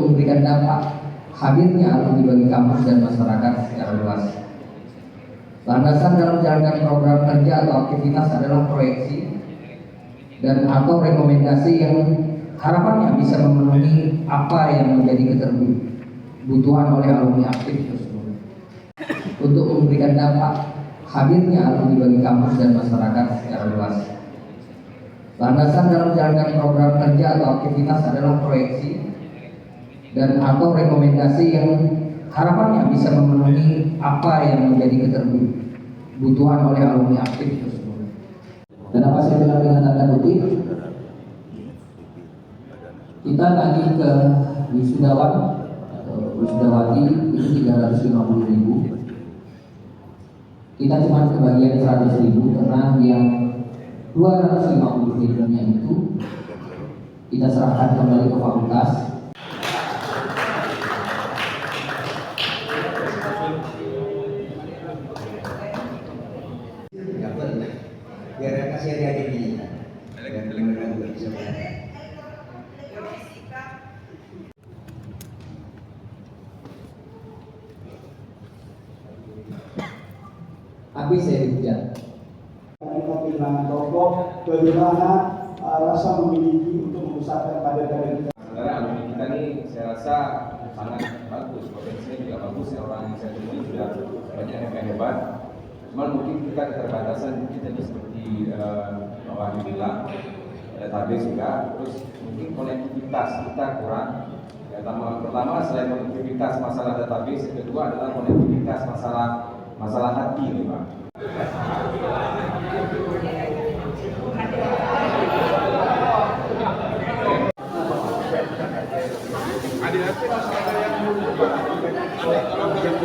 memberikan dampak hadirnya alumni bagi kampus dan masyarakat secara luas. Landasan dalam menjalankan program kerja atau aktivitas adalah proyeksi dan atau rekomendasi yang harapannya bisa memenuhi apa yang menjadi kebutuhan oleh alumni aktif tersebut untuk memberikan dampak hadirnya alumni bagi kampus dan masyarakat secara luas. Landasan dalam menjalankan program kerja atau aktivitas adalah proyeksi dan atau rekomendasi yang harapannya bisa memenuhi apa yang menjadi kebutuhan oleh alumni aktif tersebut. Kenapa saya bilang dengan tanda kutip? Kita tadi ke wisudawan atau wisudawati itu 350.000. Kita cuma kebagian 100.000 karena yang 250.000-nya itu kita serahkan kembali ke fakultas. Biar kasih adik ini. Habis saya dihujat. Kita kehilangan tokoh, bagaimana rasa memiliki untuk membesarkan kader-kader kita. Sebenarnya alumni kita nih saya rasa sangat bagus, potensinya juga bagus. Orang yang saya temui sudah banyak yang hebat. Cuman mungkin kita keterbatasan kita seperti Pak Wahyu bilang, database juga. Terus mungkin konektivitas kita kurang. Ya, pertama selain konektivitas masalah database, yang kedua adalah konektivitas masalah hati nih Pak. Ada orang yang